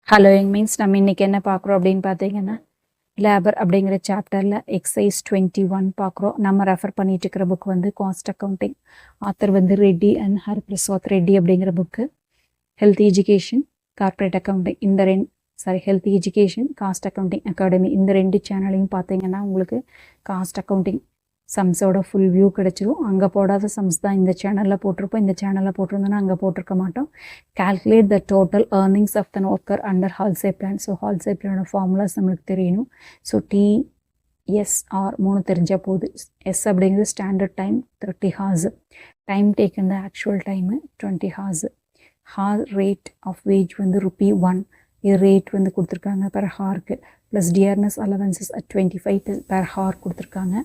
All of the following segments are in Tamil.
ஹலோ யங் மீன்ஸ் நம்ம இன்றைக்கி என்ன பார்க்குறோம் அப்படின்னு பார்த்தீங்கன்னா லேபர் அப்படிங்கிற சாப்டரில் எக்ஸைஸ் 21 பார்க்குறோம். நம்ம ரெஃபர் பண்ணிட்டு இருக்கிற புக் வந்து காஸ்ட் அக்கௌண்டிங். ஆத்தர் வந்து ரெட்டி அண்ட் ஹர்பிரசாத் ரெட்டி அப்படிங்கிற book. Health education, corporate accounting, இந்த health education, cost accounting academy, இந்த 2 சேனலையும் பார்த்தீங்கன்னா உங்களுக்கு காஸ்ட் அக்கௌண்டிங் சம்ஸோட ஃபுல் வியூ கிடச்சிரும். அங்கே போடாத சம்ஸ் தான் இந்த சேனலில் போட்டிருப்போம். இந்த சேனலில் போட்டிருந்தோன்னா அங்கே போட்டிருக்க மாட்டோம். Calculate the total earnings of the worker under Halsey plan. So Halsey பிளானோட ஃபார்முலாஸ் நம்மளுக்கு தெரியணும். ஸோ TSR 3 தெரிஞ்சால் போகுது. எஸ் அப்படிங்கிறது standard time 30 hours, time taken the actual time 20 hours, hour rate of wage வந்து ₹1, இது ரேட் வந்து கொடுத்துருக்காங்க பெர் ஹாருக்கு, plus dearness allowances at 25 per hour கொடுத்துருக்காங்க.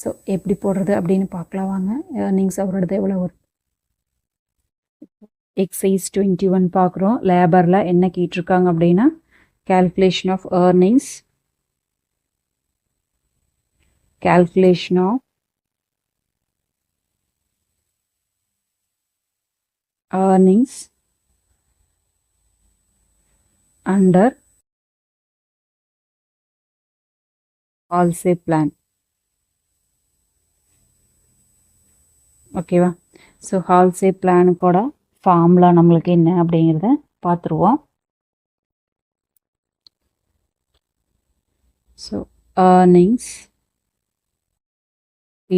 ஸோ எப்படி போடுறது அப்படின்னு பார்க்கலாம் வாங்க. ஏர்னிங்ஸ் அவரோடது எவ்வளோ வரும். எக்ஸைஸ் 21 பார்க்குறோம். லேபரில் என்ன கேட்டிருக்காங்க அப்படின்னா calculation of earnings under Halsey plan. ஓகேவா? ஸோ ஹால்சே பிளானுக்கோட ஃபார்முலா நம்மளுக்கு என்ன அப்படிங்கிறத பார்த்துருவோம். So earnings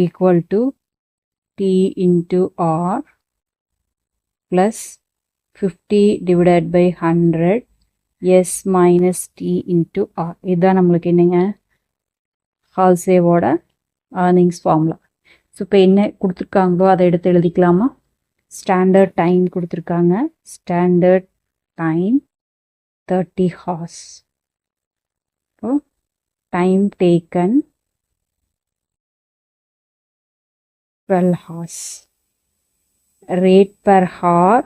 equal to T into R plus 50 divided by 100 S minus T into R. இதுதான் நம்மளுக்கு என்னங்க ஹால்சேவோட ஏர்னிங்ஸ் ஃபார்முலா. ஸோ இப்போ என்ன கொடுத்துருக்காங்களோ அதை எடுத்து எழுதிக்கலாமா? ஸ்டாண்டர்ட் டைம் கொடுத்துருக்காங்க. Standard time 30 hours. இப்போ time taken 12 hours. Rate per hour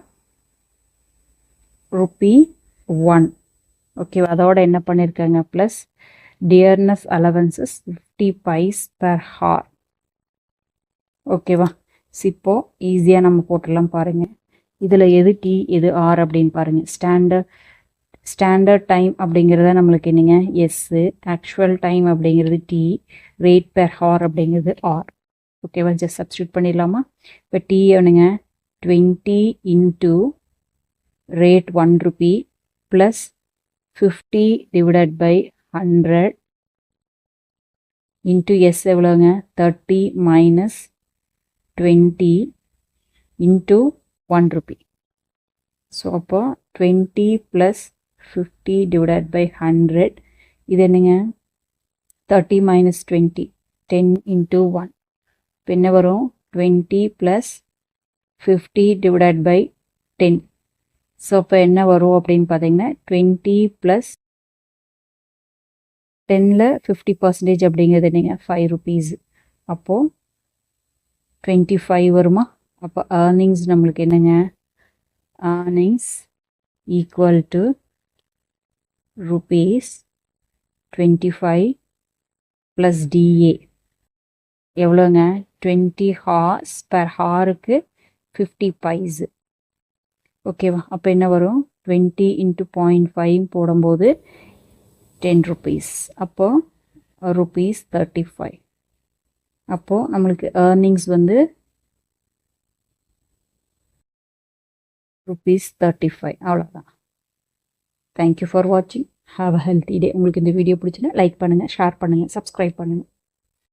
₹1. ஓகேவா? அதோட என்ன பண்ணியிருக்காங்க plus dearness allowances 50 paise per hour. ஓகேவா? இப்போ ஈஸியாக நம்ம போட்டுடலாம் பாருங்கள். இதில் எது T எது R அப்படின்னு பாருங்கள். ஸ்டாண்டர்ட் டைம் அப்படிங்கிறத நம்மளுக்கு என்னங்க எஸ்ஸு, ஆக்சுவல் டைம் அப்படிங்கிறது T, ரேட் பெர் ஹார் அப்படிங்கிறது R. ஓகேவா? ஜஸ்ட் சப்ஸ்டியூட் பண்ணிடலாமா? இப்போ T என்னங்க 20 into rate ₹1 plus 50 divided by 100 into S எவ்வளோங்க 30 minus 20 into ₹1. ஸோ அப்போ 20 ப்ளஸ் 50 divided by 100, இது என்னங்க 30 minus 20, 10 into 1. இப்போ என்ன வரும் 20 ப்ளஸ் 50 divided by 10. ஸோ இப்போ என்ன வரும் அப்படின்னு பார்த்தீங்கன்னா 20 ப்ளஸ் 10ல் 50% அப்படிங்கிறது என்னங்க ₹5. அப்போது 25 வருமா? அப்போ ஏர்னிங்ஸ் நம்மளுக்கு என்னங்க earnings equal to ₹25 plus DA எவ்வளோங்க 20 hours per ஹாருக்கு 50 paise. ஓகேவா? அப்போ என்ன வரும் 20 into 0.5 போடும்போது ₹10. அப்போது ₹35. அப்போது நம்மளுக்கு ஏர்னிங்ஸ் வந்து ₹35. அவ்வளோதான். தேங்க்யூ ஃபார் வாட்சிங். ஹாவ் அ ஹெல்த்தி டே. உங்களுக்கு இந்த வீடியோ பிடிச்சுன்னா லைக் பண்ணுங்கள், ஷேர் பண்ணுங்கள், சப்ஸ்கிரைப் பண்ணுங்கள்.